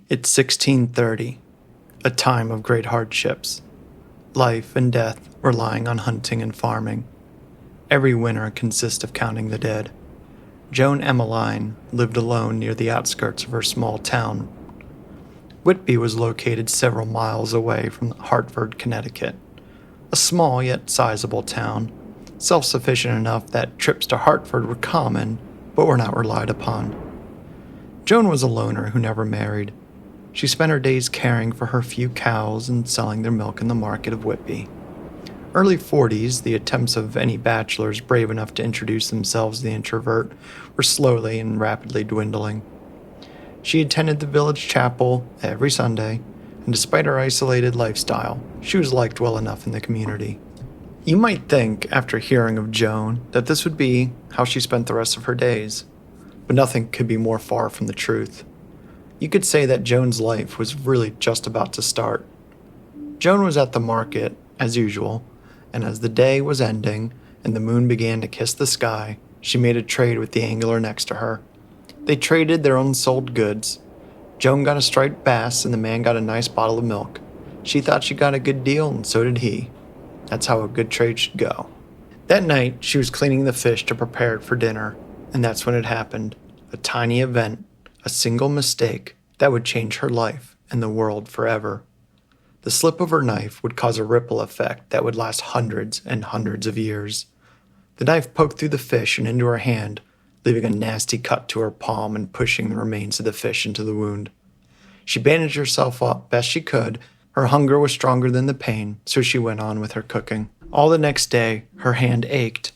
It's 1630, a time of great hardships. Life and death relying on hunting and farming. Every winter consists of counting the dead. Joan Emeline lived alone near the outskirts of her small town. Whitby was located several miles away from Hartford, Connecticut, a small yet sizable town, self-sufficient enough that trips to Hartford were common, but were not relied upon. Joan was a loner who never married. She spent her days caring for her few cows and selling their milk in the market of Whitby. Early 40s, the attempts of any bachelors brave enough to introduce themselves to the introvert were slowly and rapidly dwindling. She attended the village chapel every Sunday, and despite her isolated lifestyle, she was liked well enough in the community. You might think, after hearing of Joan, that this would be how she spent the rest of her days, but nothing could be more far from the truth. You could say that Joan's life was really just about to start. Joan was at the market, as usual, and as the day was ending and the moon began to kiss the sky, she made a trade with the angler next to her. They traded their unsold goods. Joan got a striped bass and the man got a nice bottle of milk. She thought she got a good deal, and so did he. That's how a good trade should go. That night, she was cleaning the fish to prepare it for dinner, and that's when it happened. A tiny event, a single mistake that would change her life and the world forever. The slip of her knife would cause a ripple effect that would last hundreds and hundreds of years. The knife poked through the fish and into her hand, leaving a nasty cut to her palm and pushing the remains of the fish into the wound. She bandaged herself up best she could. Her hunger was stronger than the pain, so she went on with her cooking. All the next day, her hand ached.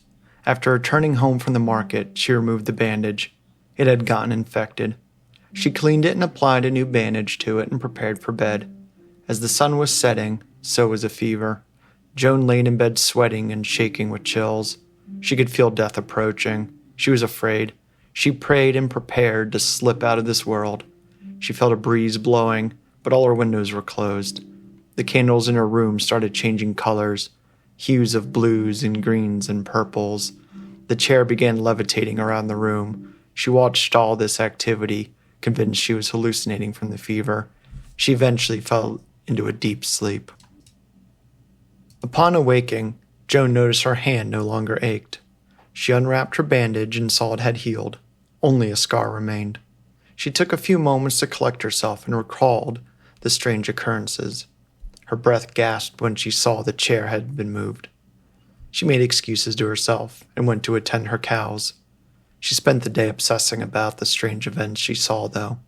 After returning home from the market, she removed the bandage. It had gotten infected. She cleaned it and applied a new bandage to it and prepared for bed. As the sun was setting, so was a fever. Joan laid in bed sweating and shaking with chills. She could feel death approaching. She was afraid. She prayed and prepared to slip out of this world. She felt a breeze blowing, but all her windows were closed. The candles in her room started changing colors, hues of blues and greens and purples. The chair began levitating around the room. She watched all this activity, convinced she was hallucinating from the fever. She eventually fell into a deep sleep. Upon awaking, Joan noticed her hand no longer ached. She unwrapped her bandage and saw it had healed. Only a scar remained. She took a few moments to collect herself and recalled the strange occurrences. Her breath gasped when she saw the chair had been moved. She made excuses to herself and went to attend her cows. She spent the day obsessing about the strange events she saw, though.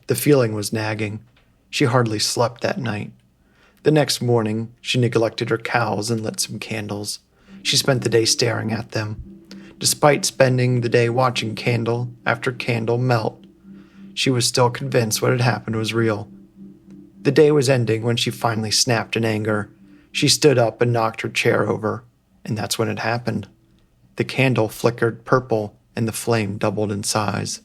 The feeling was nagging. She hardly slept that night. The next morning, she neglected her cows and lit some candles. She spent the day staring at them. Despite spending the day watching candle after candle melt, she was still convinced what had happened was real. The day was ending when she finally snapped in anger. She stood up and knocked her chair over, and that's when it happened. The candle flickered purple, and the flame doubled in size.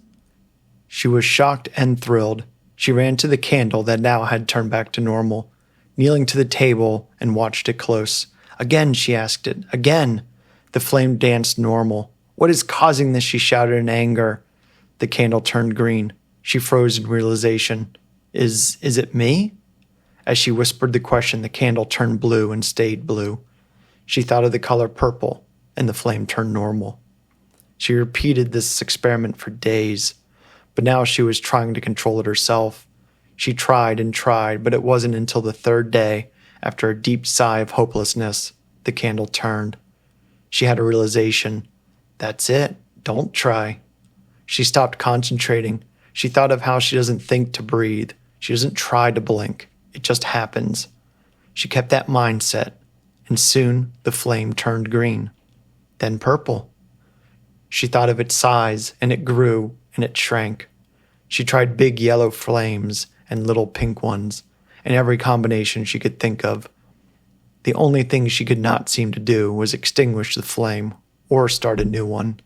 She was shocked and thrilled. She ran to the candle that now had turned back to normal, kneeling to the table and watched it close. Again, she asked it. Again. The flame danced normal. What is causing this? She shouted in anger. The candle turned green. She froze in realization. Is it me? As she whispered the question, the candle turned blue and stayed blue. She thought of the color purple, and the flame turned normal. She repeated this experiment for days, but now she was trying to control it herself. She tried and tried, but it wasn't until the third day, after a deep sigh of hopelessness, the candle turned. She had a realization. That's it. Don't try. She stopped concentrating. She thought of how she doesn't think to breathe. She doesn't try to blink. It just happens. She kept that mindset, and soon the flame turned green, then purple. She thought of its size, and it grew, and it shrank. She tried big yellow flames and little pink ones, and every combination she could think of. The only thing she could not seem to do was extinguish the flame or start a new one.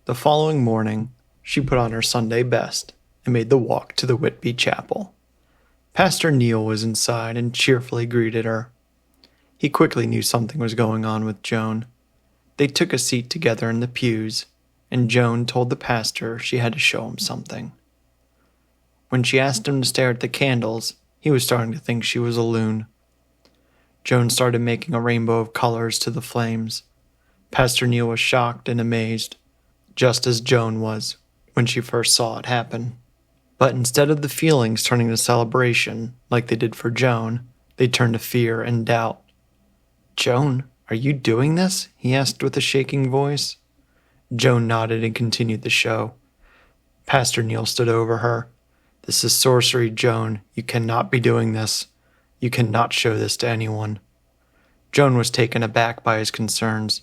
The following morning, she put on her Sunday best and made the walk to the Whitby chapel. Pastor Neil was inside and cheerfully greeted her. He quickly knew something was going on with Joan. They took a seat together in the pews, and Joan told the pastor she had to show him something. When she asked him to stare at the candles, he was starting to think she was a loon. Joan started making a rainbow of colors to the flames. Pastor Neil was shocked and amazed, just as Joan was when she first saw it happen. But instead of the feelings turning to celebration, like they did for Joan, they turned to fear and doubt. "Joan, are you doing this?" he asked with a shaking voice. Joan nodded and continued the show. Pastor Neil stood over her. "This is sorcery, Joan. You cannot be doing this. You cannot show this to anyone." Joan was taken aback by his concerns.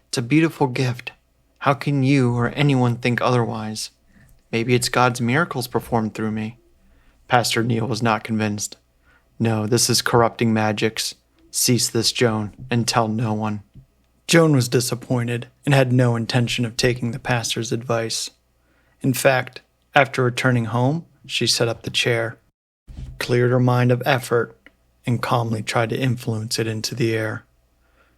"It's a beautiful gift. How can you or anyone think otherwise? Maybe it's God's miracles performed through me." Pastor Neil was not convinced. "No, this is corrupting magics. Cease this, Joan, and tell no one." Joan was disappointed and had no intention of taking the pastor's advice. In fact, after returning home, she set up the chair, cleared her mind of effort, and calmly tried to influence it into the air.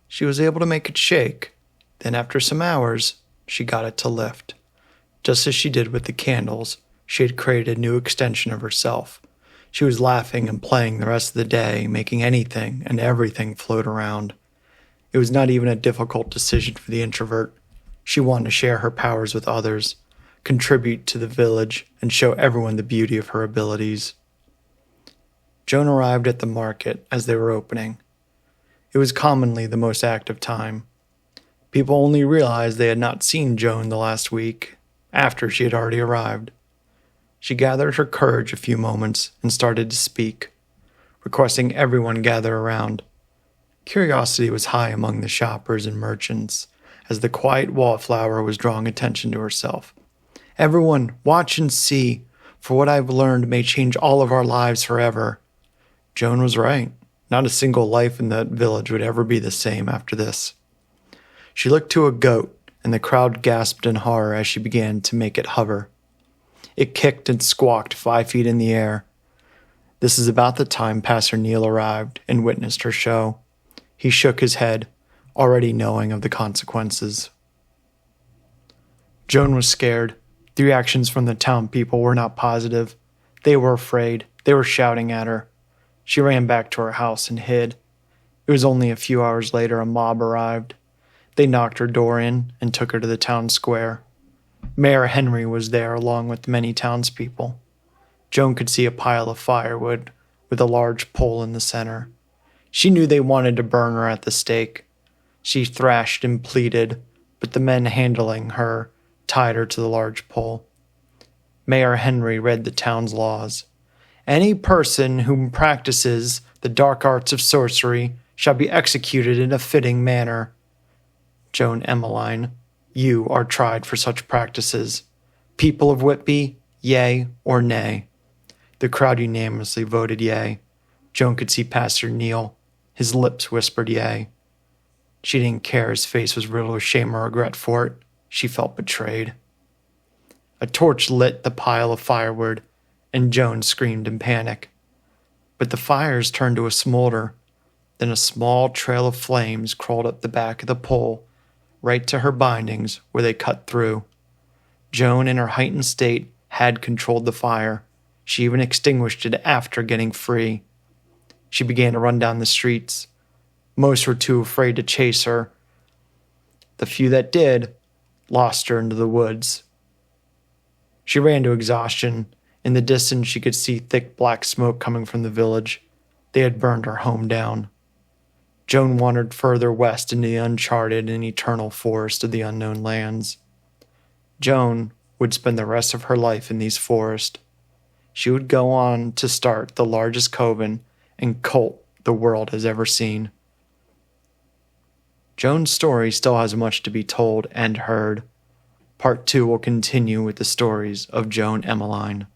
She was able to make it shake. Then after some hours, she got it to lift. Just as she did with the candles, she had created a new extension of herself. She was laughing and playing the rest of the day, making anything and everything float around. It was not even a difficult decision for the introvert. She wanted to share her powers with others, contribute to the village, and show everyone the beauty of her abilities. Joan arrived at the market as they were opening. It was commonly the most active time. People only realized they had not seen Joan the last week, after she had already arrived. She gathered her courage a few moments and started to speak, requesting everyone gather around. Curiosity was high among the shoppers and merchants, as the quiet wallflower was drawing attention to herself. "Everyone, watch and see, for what I've learned may change all of our lives forever." Joan was right. Not a single life in that village would ever be the same after this. She looked to a goat, and the crowd gasped in horror as she began to make it hover. It kicked and squawked 5 feet in the air. This is about the time Pastor Neil arrived and witnessed her show. He shook his head, already knowing of the consequences. Joan was scared. The reactions from the town people were not positive. They were afraid. They were shouting at her. She ran back to her house and hid. It was only a few hours later a mob arrived. They knocked her door in and took her to the town square. Mayor Henry was there along with many townspeople. Joan could see a pile of firewood with a large pole in the center. She knew they wanted to burn her at the stake. She thrashed and pleaded, but the men handling her tied her to the large pole. Mayor Henry read the town's laws. "Any person who practices the dark arts of sorcery shall be executed in a fitting manner. Joan Emeline, you are tried for such practices. People of Whitby, yea or nay." The crowd unanimously voted yea. Joan could see Pastor Neil. His lips whispered yea. She didn't care his face was riddled with shame or regret for it. She felt betrayed. A torch lit the pile of firewood, and Joan screamed in panic. But the fires turned to a smolder. Then a small trail of flames crawled up the back of the pole, right to her bindings where they cut through. Joan, in her heightened state, had controlled the fire. She even extinguished it after getting free. She began to run down the streets. Most were too afraid to chase her. The few that did lost her into the woods. She ran to exhaustion. In the distance, she could see thick black smoke coming from the village. They had burned her home down. Joan wandered further west into the uncharted and eternal forest of the unknown lands. Joan would spend the rest of her life in these forests. She would go on to start the largest coven and cult the world has ever seen. Joan's story still has much to be told and heard. Part 2 will continue with the stories of Joan Emeline.